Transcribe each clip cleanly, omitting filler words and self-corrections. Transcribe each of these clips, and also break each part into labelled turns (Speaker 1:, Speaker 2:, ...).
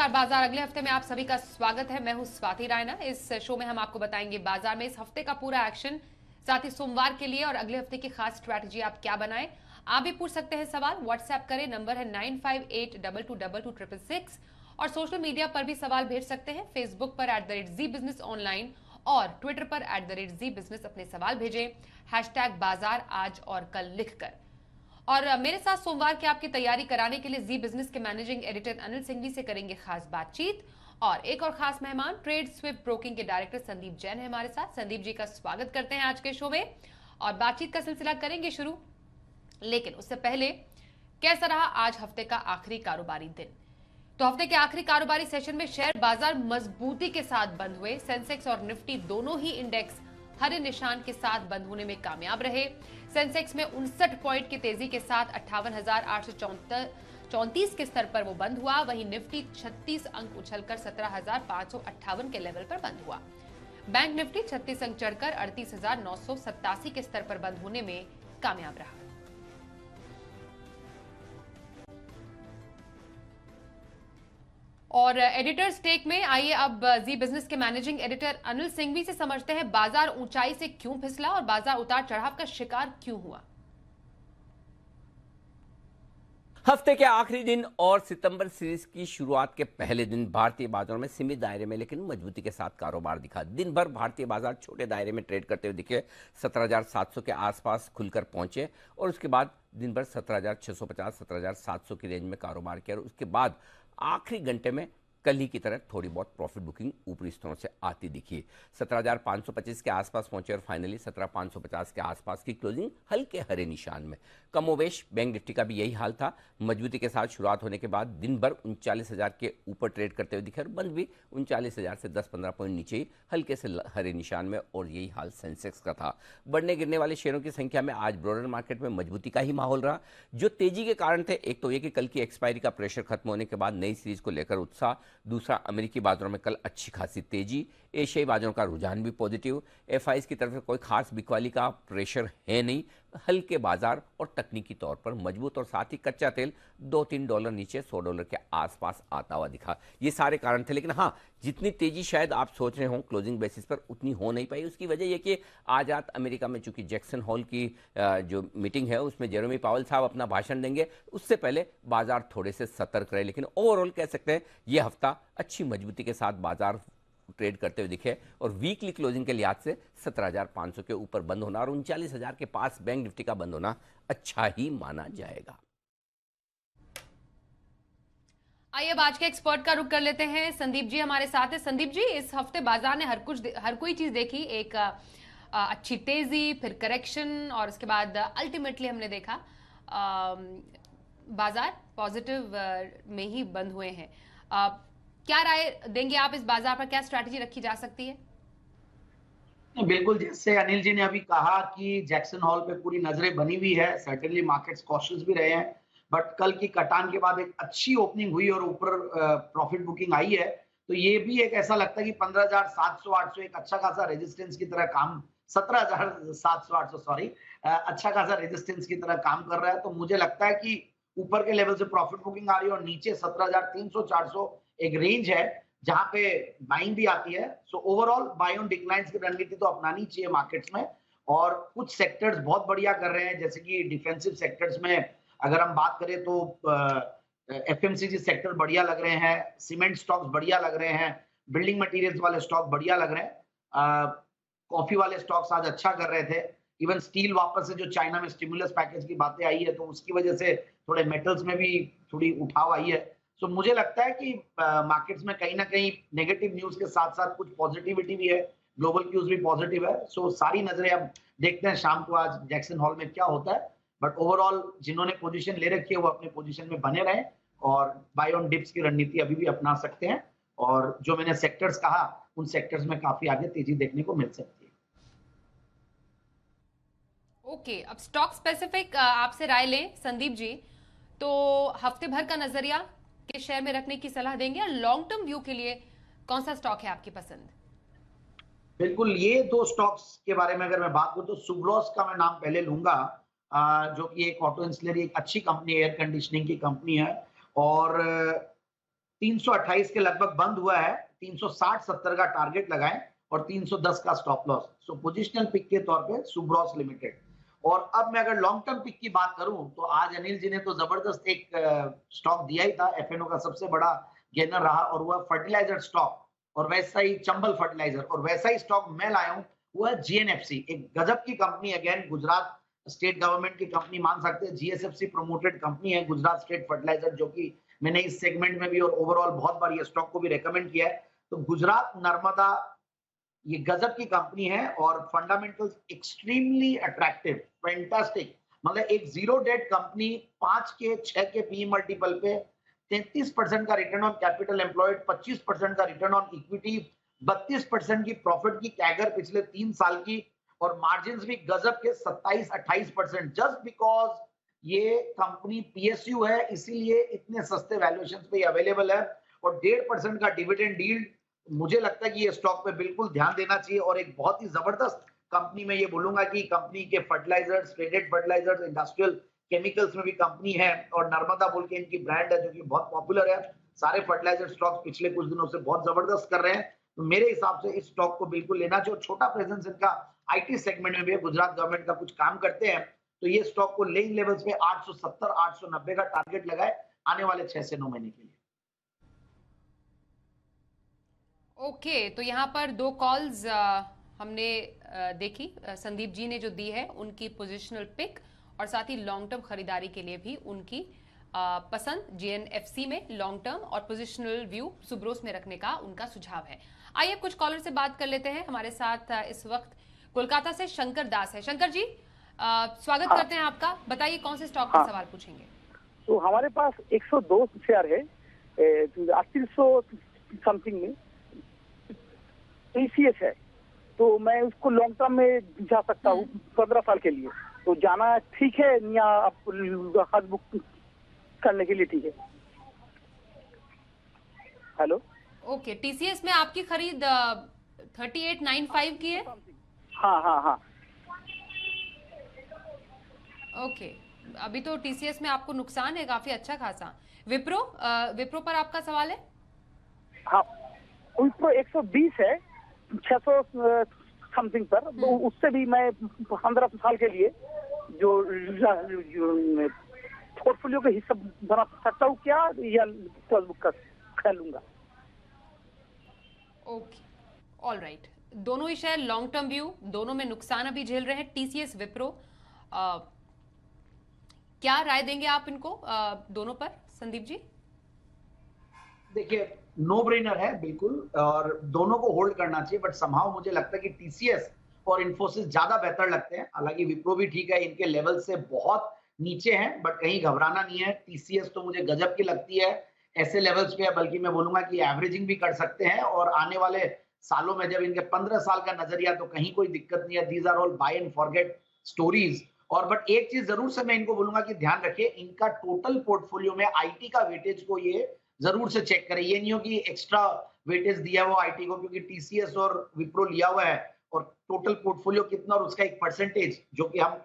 Speaker 1: नमस्कार बाजार अगले हफ्ते में आप सभी का स्वागत है। मैं हूं स्वाति रायना। इस शो में हम आपको बताएंगे बाजार में इस हफ्ते का पूरा एक्शन, साथ ही सोमवार के लिए और अगले हफ्ते की खास स्ट्रैटेजी आप क्या बनाएं। आप भी पूछ सकते हैं सवाल, व्हाट्सएप करें, नंबर है 9582222666 और सोशल मीडिया पर भी सवाल भेज सकते हैं। फेसबुक पर @जी बिजनेस ऑनलाइन और ट्विटर पर @जी बिजनेस अपने सवाल भेजें, #बाजार आज और कल लिखकर। और मेरे साथ सोमवार की आपकी तैयारी कराने के लिए जी बिजनेस के मैनेजिंग एडिटर अनिल सिंघवी से करेंगे खास बातचीत। और एक और खास मेहमान ट्रेड स्विफ्ट ब्रोकिंग के डायरेक्टर संदीप जैन है हमारे साथ। संदीप जी का स्वागत करते हैं आज के शो में और बातचीत का सिलसिला करेंगे शुरू। लेकिन उससे पहले कैसा रहा आज हफ्ते का आखिरी कारोबारी दिन। तो हफ्ते के आखिरी कारोबारी सेशन में शेयर बाजार मजबूती के साथ बंद हुए। सेंसेक्स और निफ्टी दोनों ही इंडेक्स हरे निशान के साथ बंद होने में कामयाब रहे। सेंसेक्स में 59 पॉइंट की तेजी के साथ 58,834 के स्तर पर वो बंद हुआ। वहीं निफ्टी 36 अंक उछलकर 17,558 के लेवल पर बंद हुआ। बैंक निफ्टी 36 अंक चढ़कर 38,987 के स्तर पर बंद होने में कामयाब रहा। और एडिटर्स टेक में आइए अब जी बिजनेस के मैनेजिंग एडिटर अनिल सिंघवी से समझते हैं बाजार ऊंचाई से क्यों फिसला और बाजार उतार चढ़ाव का शिकार क्यों हुआ।
Speaker 2: हफ्ते के आखिरी दिन और सितंबर सीरीज की शुरुआत के पहले दिन भारतीय बाजारों में सीमित दायरे में लेकिन मजबूती के साथ कारोबार दिखा। दिन भर भारतीय बाजार छोटे दायरे में ट्रेड करते हुए दिखे। 17,700 के आसपास खुलकर पहुंचे और उसके बाद दिन भर 17,650 17,700 की रेंज में कारोबार किया और उसके बाद आखिरी घंटे में कल ही की तरह थोड़ी बहुत प्रॉफिट बुकिंग ऊपरी स्तरों से आती दिखी। 17,525 के आसपास पहुंचे और फाइनली 17,550 के आसपास की क्लोजिंग हल्के हरे निशान में। कमोवेश बैंक निफ्टी का भी यही हाल था। मजबूती के साथ शुरुआत होने के बाद दिन भर 39,000 के ऊपर ट्रेड करते हुए दिखे और बंद भी 39,000 से 10-15 पॉइंट नीचे ही हल्के से हरे निशान में। और यही हाल सेंसेक्स का था। बढ़ने गिरने वाले शेयरों की संख्या में आज ब्रॉडर मार्केट में मजबूती का ही माहौल रहा। जो तेजी के कारण थे, एक तो ये कि कल की एक्सपायरी का प्रेशर खत्म होने के बाद नई सीरीज को लेकर उत्साह, दूसरा अमेरिकी बाजारों में कल अच्छी खासी तेजी, एशियाई बाजारों का रुझान भी पॉजिटिव। एफआईज की तरफ से कोई खास बिकवाली का प्रेशर है नहीं। हल्के बाजार और तकनीकी तौर पर मजबूत और साथ ही कच्चा तेल $2-3 नीचे $100 के आसपास आता हुआ दिखा। ये सारे कारण थे। लेकिन हाँ, जितनी तेजी शायद आप सोच रहे हो क्लोजिंग बेसिस पर उतनी हो नहीं पाई। उसकी वजह यह कि आज रात अमेरिका में चूंकि जैक्सन हॉल की जो मीटिंग है उसमें जेरेमी पावेल साहब अपना भाषण देंगे, उससे पहले बाजार थोड़े से सतर्क रहे। लेकिन ओवरऑल कह सकते हैं यह हफ्ता अच्छी मजबूती के साथ बाजार ट्रेड करते हुए दिखे और वीकली क्लोजिंग के लिहाज से 17,500 के ऊपर बंद होना और 39,000 के पास बैंक निफ्टी का बंद होना अच्छा ही माना जाएगा।
Speaker 1: आइए अब आज के एक्सपर्ट का रुख कर लेते हैं। संदीप जी हमारे साथ है। संदीप जी, इस हफ्ते बाजार ने हर कोई चीज देखी। एक अच्छी तेजी, फिर करेक्शन और उसके बाद अल्टीमेटली हमने देखा बाजार पॉजिटिव में ही बंद हुए हैं। क्या राय देंगे आप इस बाजार पर, क्या स्ट्रैटेजी रखी जा सकती है?
Speaker 3: बिल्कुल, जैसे अनिल जी ने अभी कहा कि जैक्सन हॉल पे पूरी नजरें बनी हुई है। सर्टेनली मार्केट्स कॉशियस भी रहे हैं, बट कल की कटान के बाद एक अच्छी ओपनिंग हुई और ऊपर प्रॉफिट बुकिंग आई है। तो ये भी एक ऐसा लगता है कि 15,700-800 एक अच्छा खासा रेजिस्टेंस की तरह काम, 17,700-800 सॉरी, अच्छा खासा रेजिस्टेंस की तरह काम कर रहा है। तो मुझे लगता है कि ऊपर के लेवल से प्रॉफिट बुकिंग आ रही है और नीचे 17,300-400 एक रेंज है जहां पे बाइंग भी आती है। So overall buy on declines की रणनीति तो अपनानी चाहिए मार्केट्स में। और कुछ सेक्टर्स बहुत बढ़िया कर रहे हैं, जैसे कि डिफेंसिव सेक्टर्स में अगर हम बात करें तो एफएमसीजी सेक्टर बढ़िया लग रहे हैं, सीमेंट स्टॉक्स बढ़िया लग रहे हैं, बिल्डिंग मटेरियल्स वाले स्टॉक बढ़िया लग रहे हैं, कॉफी वाले स्टॉक्स आज अच्छा कर रहे थे। इवन स्टील वापस से जो चाइना में स्टिमुलस पैकेज की बातें आई है तो उसकी वजह से थोड़े मेटल्स में भी थोड़ी उठाव आई है। सो मुझे लगता है कि मार्केट्स में कहीं ना कहीं नेगेटिव न्यूज के साथ साथ कुछ पॉजिटिविटी भी है, ग्लोबल क्यूज भी पॉजिटिव है। सो सारी नजरें अब देखते हैं शाम को आज जैक्सन हॉल में क्या होता है। बट ओवरऑल जिन्होंने पोजीशन ले रखी है वो अपने पोजीशन में बने रहें और बाय ऑन डिप्स की रणनीति अभी भी अपना सकते हैं। और जो मैंने सेक्टर्स कहा उन सेक्टर्स में काफी आगे तेजी देखने को मिल सकती है।
Speaker 1: ओके, अब स्टॉक स्पेसिफिक आपसे राय लें संदीप जी, तो हफ्ते भर का नजरिया किस शेयर में रखने की सलाह देंगे और लॉन्ग टर्म व्यू के लिए कौन सा स्टॉक है आपकी पसंद?
Speaker 3: बिल्कुल, ये दो स्टॉक्स के बारे में अगर मैं बात करूं तो सुब्रोस का मैं नाम पहले लूंगा, जो कि एक ऑटो इंसुलरी, एक अच्छी कंपनी, एयर कंडीशनिंग की कंपनी है। और 328 के लगभग बंद हुआ है, 360-70 का टारगेट लगाएं और 310 का स्टॉप लॉस। सो पोजिशनल पिक के तौर पे सुब्रॉस लिमिटेड। और अब मैं अगर लॉन्ग टर्म पिक की बात करूं तो आज अनिल जी ने तो जबरदस्त एक स्टॉक दिया ही था, एफएनओ का सबसे बड़ा गेनर रहा, और वह फर्टिलाइजर स्टॉक, और वैसा ही चंबल फर्टिलाइजर, और वैसा ही स्टॉक मैं लाया हूं, वो है जीएनएफसी, एक गजब की company, again Gujarat state government की कंपनी मान सकते हैं, जीएसएफसी प्रोमोटेड कंपनी है गुजरात स्टेट फर्टिलाइजर, जो कि मैंने इस सेगमेंट में भी और ओवरऑल बहुत बार ये स्टॉक को भी रेकमेंड किया है। तो गुजरात नर्मदा ये गजब की कंपनी है और फंडामेंटल्स एक्सट्रीमली अट्रैक्टिव, फैंटास्टिक। मतलब एक जीरो डेट कंपनी 5 के 6 के पी मल्टीपल पे 33% का रिटर्न ऑन कैपिटल एम्प्लॉयड, 25% का रिटर्न ऑन इक्विटी, 32% की प्रॉफिट की कैगर पिछले 3 साल की, और मार्जिन भी गजब के 27-28%, जस्ट बिकॉज ये कंपनी पीएसयू है इसीलिए इतने सस्ते वैल्यूएशन पे अवेलेबल है, और 1.5% का डिविडेंड डील। मुझे लगता है कि ये स्टॉक पे बिल्कुल ध्यान देना चाहिए, और एक बहुत ही जबरदस्त कंपनी में ये बोलूंगा कि कंपनी के fertilisers, traded fertilisers, industrial chemicals में भी कंपनी है, और नर्मदा बोल के इनकी ब्रांड है जो कि बहुत पॉपुलर है। सारे फर्टिलाइजर स्टॉक्स पिछले कुछ दिनों से बहुत जबरदस्त कर रहे हैं, तो मेरे हिसाब से इस स्टॉक को बिल्कुल लेना चाहिए। छोटा प्रेजेंस इनका आईटी सेगमेंट में भी है, गुजरात गवर्नमेंट का कुछ काम करते हैं, तो ये स्टॉक को लेइंग लेवल्स पे 870-890 का टारगेट लगाए आने वाले 6 से 9 महीने के लिए।
Speaker 1: ओके, तो यहाँ पर 2 कॉल्स हमने देखी, संदीप जी ने जो दी है उनकी पोजिशनल पिक, और साथ ही लॉन्ग टर्म खरीदारी के लिए भी उनकी पसंद जीएनएफसी में लॉन्ग टर्म और पोजिशनल व्यू सुब्रोस में रखने का उनका सुझाव है। आइए कुछ कॉलर से बात कर लेते हैं। हमारे साथ इस वक्त कोलकाता से शंकर दास है। शंकर जी, स्वागत करते हैं आपका। बताइए कौन से स्टॉक का सवाल पूछेंगे।
Speaker 4: तो हमारे पास 102 शेयर है 800 समथिंग में, टीसीएस है, तो मैं उसको लॉन्ग टर्म में जा सकता हूँ 15 साल के लिए, तो जाना ठीक है या आप बुक करने के लिए ठीक है? हेलो,
Speaker 1: ओके, टीसीएस में आपकी खरीद 3895 की है?
Speaker 4: हाँ हाँ हाँ।
Speaker 1: ओके, अभी तो टीसीएस में आपको नुकसान है काफी अच्छा खासा। विप्रो, विप्रो पर आपका सवाल है?
Speaker 4: हाँ, विप्रो 120 है 600 समथिंग पर, तो उससे भी मैं 15 साल के लिए जो पोर्टफोलियो का हिस्सा बना सकता हूँ क्या, या बुक कर लूंगा?
Speaker 1: Okay, all right. दोनों ही शेयर लॉन्ग टर्म व्यू, दोनों में नुकसान अभी झेल रहे हैं, टीसीएस विप्रो। क्या राय देंगे आप इनको दोनों पर, संदीप जी?
Speaker 3: देखिए, नो ब्रेनर है बिल्कुल, और दोनों को होल्ड करना चाहिए, बट समहाउ मुझे लगता है कि टीसीएस और इन्फोसिस ज्यादा बेहतर लगते हैं। हालांकि विप्रो भी ठीक है, इनके लेवल से बहुत नीचे हैं, बट कहीं घबराना नहीं है। टीसीएस तो मुझे गजब की लगती है ऐसे लेवल्स पे, बल्कि मैं बोलूंगा कि एवरेजिंग भी कर सकते हैं, और आने वाले सालों में जब इनके 15 साल का नजरिया, तो कहीं कोई दिक्कत नहीं है। These are all buy and forget stories. और बट एक चीज जरूर से मैं इनको बोलूंगा कि ध्यान रखिए, इनका टोटल पोर्टफोलियो में आईटी का वेटेज को ये जरूर से चेक करें। ये नहीं हो कि एक्स्ट्रा वेटेज दिया वो आईटी को, क्योंकि टीसीएस और विप्रो लिया हुआ है, और टोटल पोर्टफोलियो कितना और उसका एक परसेंटेज, जो कि हम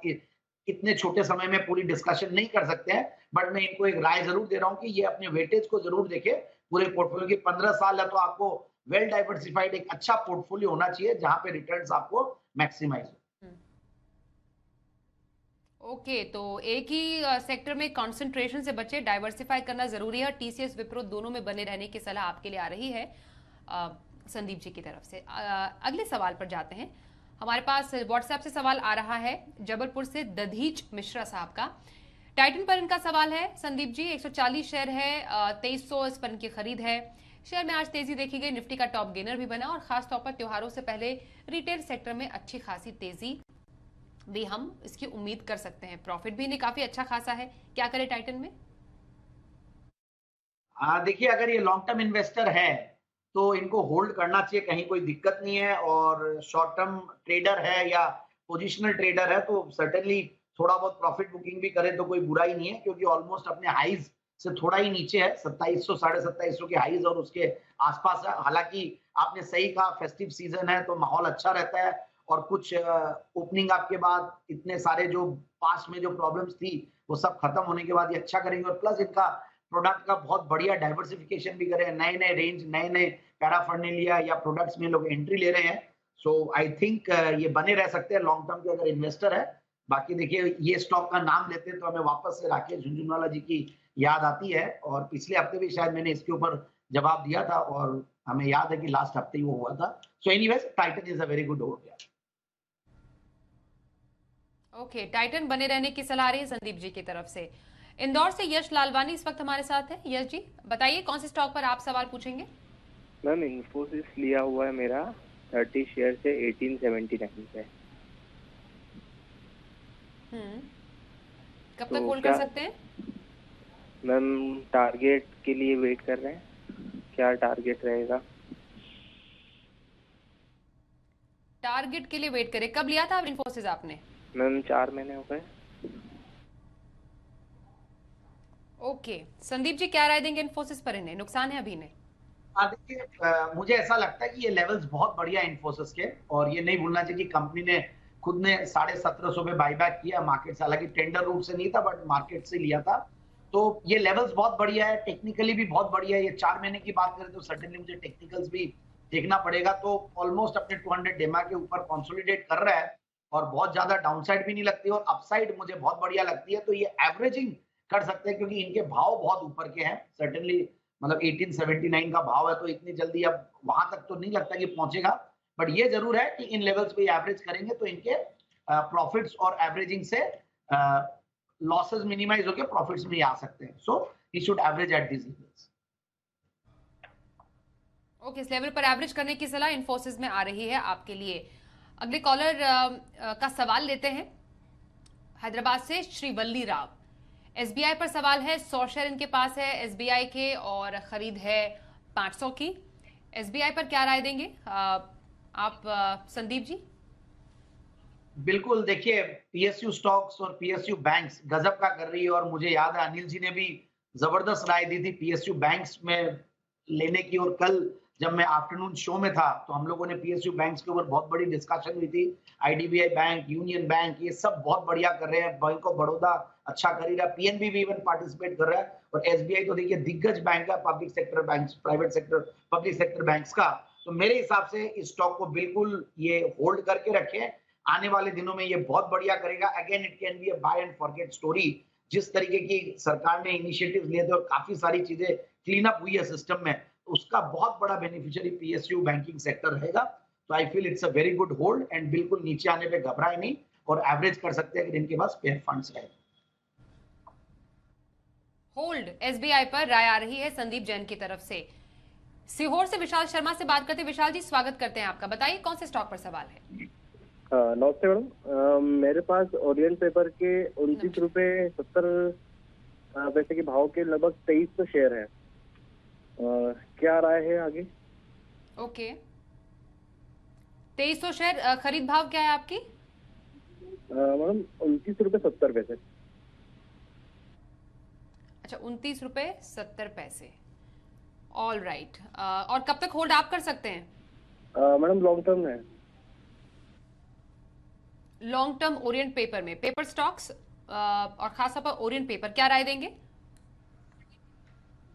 Speaker 3: इतने छोटे समय में पूरी डिस्कशन नहीं कर सकते हैं, बट मैं इनको एक राय जरूर दे रहा हूं कि ये अपने वेटेज को जरूर देखें। पूरे पोर्टफोलियो की 15 साल है, तो आपको वेल डाइवर्सिफाइड एक अच्छा पोर्टफोलियो होना चाहिए जहां पे रिटर्न्स आपको मैक्सिमाइज हो।
Speaker 1: ओके, तो एक ही सेक्टर में कंसंट्रेशन से बचे, डाइवर्सिफाई करना जरूरी है। टीसीएस विप्रो दोनों में बने रहने की सलाह आपके लिए आ रही है संदीप जी की तरफ से। अगले सवाल पर जाते हैं। हमारे पास व्हाट्सएप से सवाल आ रहा है जबलपुर से दधीच मिश्रा साहब का। टाइटन पर इनका सवाल है संदीप जी, 140 शेयर है, 2300 इस पर इनकी खरीद है। शेयर में आज तेजी देखी गई, निफ्टी का टॉप गेनर भी बना, और खासतौर पर त्योहारों से पहले रिटेल सेक्टर में अच्छी खासी तेजी भी हम इसकी उम्मीद कर सकते हैं। प्रॉफिट भी इन्हें काफी अच्छा खासा है, क्या करें टाइटन में?
Speaker 3: देखिए, अगर ये लॉन्ग टर्म इन्वेस्टर है तो इनको होल्ड करना चाहिए, कहीं कोई दिक्कत नहीं है। और शॉर्ट टर्म ट्रेडर है या पोजिशनल ट्रेडर है तो सर्टेनली थोड़ा बहुत प्रॉफिट बुकिंग भी करे तो कोई बुराई नहीं है, क्योंकि ऑलमोस्ट अपने हाइज से थोड़ा ही नीचे है, 2700 2750 के हाइज और उसके आसपास है। हालांकि आपने सही कहा, फेस्टिव सीजन है तो माहौल अच्छा रहता है, और कुछ ओपनिंग आपके बाद इतने सारे जो पास्ट में जो प्रॉब्लम्स थी वो सब खत्म होने के बाद ये अच्छा करेंगे। और प्लस इनका प्रोडक्ट का बहुत बढ़िया डाइवर्सिफिकेशन भी कर रहे हैं, नए नए रेंज, नए नए पैराफर्नेलिया या प्रोडक्ट्स में लोग एंट्री ले रहे हैं। सो आई थिंक ये बने रह सकते हैं लॉन्ग टर्म के अगर इन्वेस्टर है। बाकी देखिए, ये स्टॉक का नाम लेते हैं तो हमें वापस से राकेश झुनझुनवाला जी की याद आती है, और पिछले हफ्ते भी शायद मैंने इसके ऊपर जवाब दिया था, और हमें याद है कि लास्ट हफ्ते ही वो हुआ था। So anyways, Titan is a very good over.
Speaker 1: Okay, Titan बने रहने की सलाह रही है संदीप जी की तरफ से। इंदौर से यश लालवानी इस वक्त हमारे साथ है। यश जी, बताइए कौन से स्टॉक पर आप सवाल पूछेंगे?
Speaker 5: मैम, इन्फोसिस लिया हुआ है मेरा 30 शेयर से 1879 पे।
Speaker 1: कब
Speaker 5: तो
Speaker 1: तक होल्ड कर सकते हैं?
Speaker 5: मैम, टारगेट के लिए वेट कर रहे हैं, क्या टारगेट रहेगा?
Speaker 1: टारगेट के लिए वेट करें। कब लिया था इन्फोसिस आपने?
Speaker 5: मैम, 4 महीने हो गए।
Speaker 1: ओके, संदीप जी क्या राय देंगे इन्फोसिस पर? इन्हें नुकसान है अभी इन्हें?
Speaker 3: देखिए, मुझे ऐसा लगता है कि ये लेवल्स बहुत बढ़िया इन्फोसिस के, और ये नहीं भूलना चाहिए कि कंपनी ने खुद ने 1750 पे बाईबैक किया मार्केट से, हालांकि टेंडर रूट से नहीं था बट मार्केट से लिया था। तो ये लेवल्स बहुत बढ़िया है, टेक्निकली भी बहुत बढ़िया है। ये 4 महीने की बात करें तो सर्टेनली मुझे टेक्निकल्स भी देखना पड़ेगा। तो ऑलमोस्ट अपने 200 डेमा के ऊपर कंसोलिडेट कर रहा है, और बहुत ज्यादा डाउनसाइड भी नहीं लगती, और अपसाइड मुझे बहुत बढ़िया लगती है। तो ये एवरेजिंग कर सकते हैं, क्योंकि इनके भाव बहुत ऊपर के हैं। सर्टेनली मतलब 1879 का भाव है, तो इतनी जल्दी अब वहां तक तो नहीं लगता कि पहुंचेगा। बट ये जरूर है कि इन लेवल्स पे एवरेज करेंगे तो इनके प्रॉफिट्स और एवरेजिंग से लॉसेस मिनिमाइज होकर प्रॉफिट्स में आ सकते हैं। So he should average at this levels.
Speaker 1: Okay, इस लेवल पर एवरेज करने की सलाह इन्फोसिस में आ रही है आपके लिए। अगले कॉलर का सवाल लेते हैं। हैदराबाद से श्रीवल्ली राव, एसबीआई पर सवाल है। 100 शेयर इनके पास है एसबीआई के, और खरीद है 500 की। एसबीआई पर क्या राय देंगे आप संदीप जी?
Speaker 3: बिल्कुल, देखिए, पीएसयू स्टॉक्स और पीएसयू बैंक्स गजब का कर रही है, और मुझे याद है अनिल जी ने भी जबरदस्त राय दी थी पीएसयू बैंक्स में लेने की। और कल जब मैं आफ्टरनून शो में था तो हम लोगों ने पीएसयू बैंक्स के ऊपर बहुत बड़ी डिस्कशन हुई थी। आईडीबीआई बैंक, यूनियन बैंक, ये सब बहुत बढ़िया कर रहे हैं। बैंक ऑफ बड़ौदा अच्छा कर ही रहा है, पीएनबी भी इवन पार्टिसिपेट कर रहा है, और एसबीआई तो देखिए दिग्गज बैंक है public sector bank, private sector public sector banks का। तो मेरे हिसाब से इस स्टॉक को बिल्कुल ये होल्ड करके रखें, आने वाले दिनों में ये बहुत बढ़िया करेगा। Again it can be a buy and forget story. जिस तरीके की सरकार ने इनिशिएटिव लिए थे और काफी सारी चीजें क्लीन अप हुई है सिस्टम में, उसका बहुत बड़ा बेनिफिशियरी पीएसयू बैंकिंग सेक्टर रहेगा। तो I feel it's a very good hold, and बिल्कुल नीचे आने पे घबराए नहीं, और एवरेज कर सकते हैं अगर इनके पास स्पेयर फंड्स है।
Speaker 1: होल्ड एसबीआई पर राय आ रही है संदीप जैन की तरफ से। सीहोर से विशाल शर्मा से बात करते हैं। विशाल जी, स्वागत करते हैं आपका। बताइए कौन से स्टॉक पर सवाल है?
Speaker 5: नमस्ते मैडम, मेरे पास ओरिएंट पेपर के 29 रुपए 70 पैसे के भाव के लगभग 2300 शेयर है। क्या राय है आगे?
Speaker 1: ओके, 2300 शेयर, खरीद भाव क्या है आपकी?
Speaker 5: मैडम, 29 रुपए 70 पैसे।
Speaker 1: अच्छा, 29 रुपए 70 पैसे। All right. और कब तक होल्ड आप कर सकते हैं?
Speaker 5: मैडम, लॉन्ग टर्म है।
Speaker 1: लॉन्ग टर्म ओरिएंट पेपर में, पेपर स्टॉक्स और खासतौर पर ओरिएंट पेपर, क्या राय देंगे?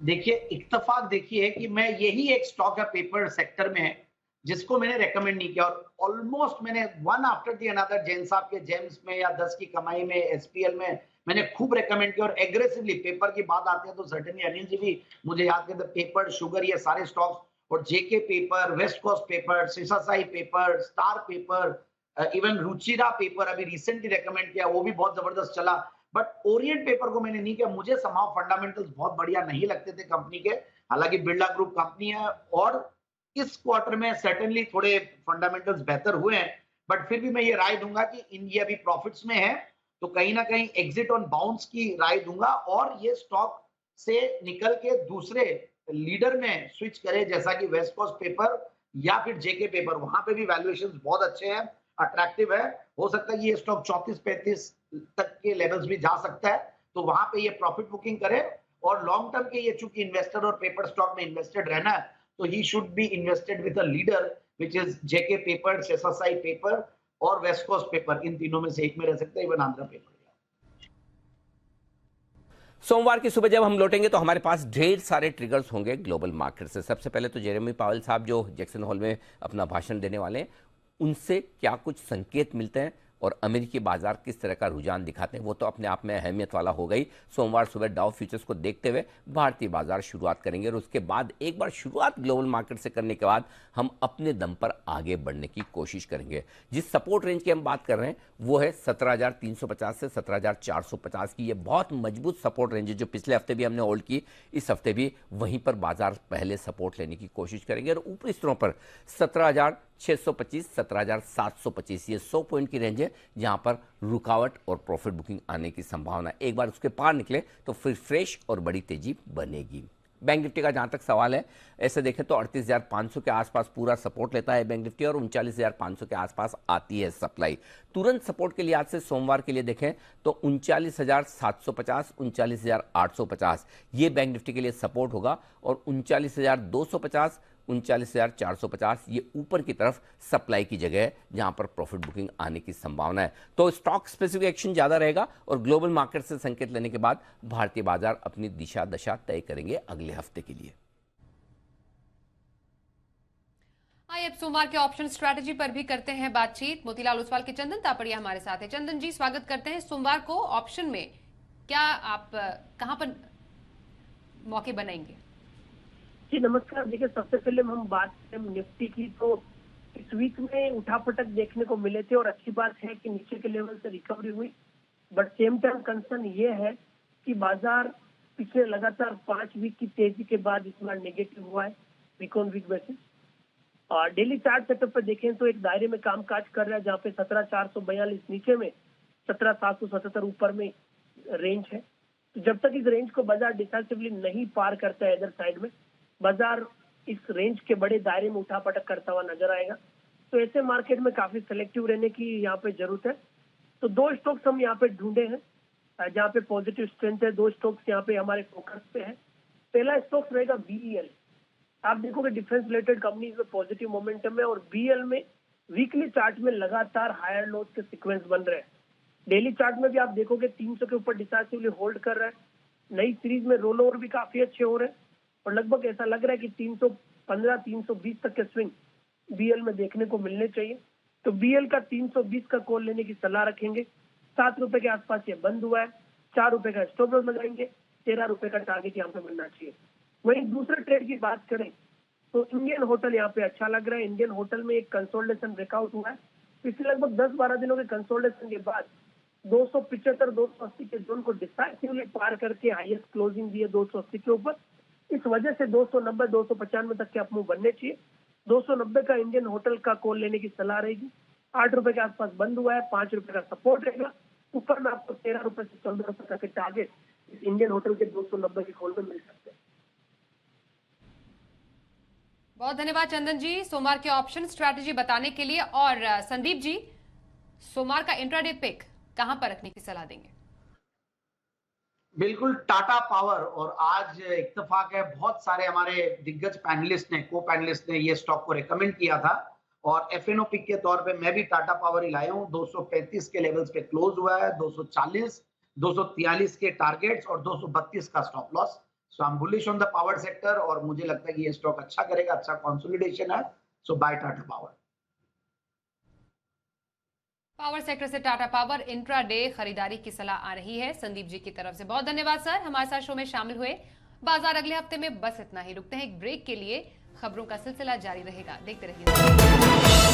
Speaker 3: देखिए, इत्तेफाक देखिए कि मैं यही एक स्टॉक है पेपर सेक्टर में जिसको मैंने रेकमेंड नहीं किया, और ऑलमोस्ट मैंने one after the another Jain साहब के जेम्स में या 10 की कमाई में, एसपीएल में मैंने खूब रेकमेंड किया, और एग्रेसिवली पेपर की बात आती है तो सर्टेनली अनिल जी भी मुझे याद करते, पेपर, शुगर, ये सारे स्टॉक्स, और JK paper, West Coast paper, सीसासाई paper, Star paper, even Ruchira paper अभी रिसेंटली रेकमेंड किया, वो भी बहुत जबरदस्त चला। बट ओरिएंट पेपर को मैंने नहीं किया, मुझे समाव फंडामेंटल्स बहुत बढ़िया नहीं लगते थे कंपनी के। हालांकि बिरला ग्रुप कंपनी है, और इस क्वार्टर में सर्टेनली थोड़े फंडामेंटल्स बेहतर हुए हैं, बट फिर भी मैं ये राय दूंगा कि इंडिया अभी प्रॉफिट्स में है, तो कहीं ना कहीं एग्जिट ऑन बाउंस की राय दूंगा, और ये स्टॉक से निकल के दूसरे लीडर में स्विच करे, जैसा कि वेस्ट कोस्ट पेपर या फिर जेके पेपर, वहां पे भी वैल्यूएशंस बहुत अच्छे हैं, अट्रैक्टिव है। हो सकता है कि ये स्टॉक 34-35 तक के लेवल्स भी जा सकता है, तो वहां पे ये प्रॉफिट बुकिंग करे। और लॉन्ग टर्म के ये चूंकि इन्वेस्टर और पेपर स्टॉक में इन्वेस्टेड रहना है, तो he should be invested with a leader which is JK paper, SSI paper और वेस्ट कोस्ट पेपर। इन तीनों में से एक में रह सकता है, इवन आंध्रा पेपर।
Speaker 2: सोमवार की सुबह जब हम लौटेंगे तो हमारे पास ढेर सारे ट्रिगर्स होंगे ग्लोबल मार्केट से। सबसे पहले तो जेरेमी पावेल साहब जो जैक्सन हॉल में अपना भाषण देने वाले हैं, उनसे क्या कुछ संकेत मिलते हैं और अमेरिकी बाजार किस तरह का रुझान दिखाते हैं, वो तो अपने आप में अहमियत वाला हो गई। सोमवार सुबह डाउ फ्यूचर्स को देखते हुए भारतीय बाजार शुरुआत करेंगे और उसके बाद एक बार शुरुआत ग्लोबल मार्केट से करने के बाद हम अपने दम पर आगे बढ़ने की कोशिश करेंगे। जिस सपोर्ट रेंज की हम बात कर रहे हैं वो है 17,350 से 17,450 की। ये बहुत मजबूत सपोर्ट रेंज है जो पिछले हफ्ते भी हमने होल्ड की, इस हफ्ते भी वहीं पर बाजार पहले सपोर्ट लेने की कोशिश करेंगे और ऊपरी स्तरों पर 17,625, 17,725 ये 100 पॉइंट की रेंज है जहां पर रुकावट और प्रॉफिट बुकिंग आने की संभावना। एक बार उसके पार निकले तो फिर फ्रेश और बड़ी तेजी बनेगी। बैंक निफ्टी का जहां तक सवाल है, ऐसे देखें तो 38,500 के आसपास पूरा सपोर्ट लेता है बैंक निफ्टी और 39,500 के आसपास आती है सप्लाई। तुरंत सपोर्ट के लिहाज से सोमवार के लिए देखें तो 39,750, 39,850 ये बैंक निफ्टी के लिए सपोर्ट होगा और 39,250, 39,450 ये ऊपर की तरफ सप्लाई की जगह है जहां पर प्रॉफिट बुकिंग आने की संभावना है। तो स्टॉक स्पेसिफिक एक्शन ज्यादा रहेगा और ग्लोबल मार्केट से संकेत लेने के बाद भारतीय बाजार अपनी दिशा दशा तय करेंगे अगले हफ्ते के लिए।
Speaker 1: आइए अब सोमवार के ऑप्शन स्ट्रैटेजी पर भी करते हैं बातचीत। मोतीलाल ओसवाल के चंदन तापड़िया हमारे साथ है। चंदन जी, स्वागत करते हैं। सोमवार को ऑप्शन में क्या आप कहां पर मौके बनाएंगे?
Speaker 6: जी नमस्कार। देखिए, सबसे पहले हम बात करें निफ्टी की, तो इस वीक में उठापटक देखने को मिले थे और अच्छी बात है कि नीचे के लेवल से रिकवरी हुई, बट सेम टाइम कंसर्न ये है कि बाजार पिछले लगातार 5 वीक की तेजी के बाद इस बार नेगेटिव हुआ है वीक ऑन वीक बेसिस। और डेली चार्ट सेटअप पर देखें तो एक दायरे में कामकाज कर रहा है जहाँ पे 17,442 नीचे में, 17,777 ऊपर में रेंज है। तो जब तक इस रेंज को बाजार डिसाइसिवली नहीं पार करता है इधर साइड में, बाजार इस रेंज के बड़े दायरे में उठापटक करता हुआ नजर आएगा। तो ऐसे मार्केट में काफी सिलेक्टिव रहने की यहाँ पे जरूरत है। तो 2 स्टॉक्स हम यहाँ पे ढूंढे हैं जहाँ पे पॉजिटिव स्ट्रेंथ है। 2 स्टॉक्स यहाँ पे हमारे फोकस पे है। पहला स्टॉक्स रहेगा BEL। आप देखोगे डिफेंस रिलेटेड कंपनीज में पॉजिटिव मोमेंटम है और BEL में वीकली चार्ट में लगातार हायर लोज के सीक्वेंस बन रहे हैं। डेली चार्ट में भी आप देखोगे 300 के ऊपर डिसाइसिवली होल्ड कर रहा है। नई सीरीज में रोल ओवर भी काफी अच्छे हो रहे हैं और लगभग ऐसा लग रहा है कि 315, 320 तक के स्विंग BEL में देखने को मिलने चाहिए। तो BEL का 320 का कॉल लेने की सलाह रखेंगे। 7 रुपए के आसपास ये बंद हुआ है। 4 रुपए का स्टॉप लॉस लगाएंगे। 13 रुपए का टारगेट यहाँ पे मिलना चाहिए। वहीं दूसरे ट्रेड की बात करें तो इंडियन होटल यहाँ पे अच्छा लग रहा है। इंडियन होटल में एक कंसोलिडेशन ब्रेकआउट हुआ है। पिछले लगभग 10-12 दिनों के कंसोलिडेशन के बाद 275, 280 के जोन को डिसाइसिवली पार करके हाईएस्ट क्लोजिंग दी है 280 के ऊपर। इस वजह से 290, 295 तक के अप मूव बनने चाहिए। 290 का इंडियन होटल का कॉल लेने की सलाह रहेगी। 8 रुपए के आसपास बंद हुआ है। 5 रुपए का सपोर्ट रहेगा। ऊपर में आपको 13 रुपए से 14 रुपए तक के टारगेट इस इंडियन होटल के 290 के कॉल में मिल सकते हैं।
Speaker 1: बहुत धन्यवाद चंदन जी सोमवार के ऑप्शन स्ट्रैटेजी बताने के लिए। और संदीप जी, सोमवार का इंट्राडे पिक कहां पर रखने की सलाह देंगे?
Speaker 3: बिल्कुल टाटा पावर। और आज इत्तेफाक है, बहुत सारे हमारे दिग्गज पैनलिस्ट ने, को पैनलिस्ट ने ये स्टॉक को रेकमेंड किया था और FNO पिक के तौर पे मैं भी टाटा पावर ही लाया हूँ। 235 के लेवल्स पे क्लोज हुआ है। 240, 243 के टारगेट्स और 232 का stop loss. So I am bullish on the power sector और मुझे लगता है कि ये स्टॉक अच्छा करेगा, अच्छा कंसोलिडेशन है। So buy Tata Power.
Speaker 1: Power sector से टाटा पावर इंट्राडे खरीदारी की सलाह आ रही है संदीप जी की तरफ से। बहुत धन्यवाद सर, हमारे साथ शो में शामिल हुए। बाजार अगले हफ्ते में बस इतना ही। रुकते हैं एक ब्रेक के लिए। खबरों का सिलसिला जारी रहेगा, देखते रहिए।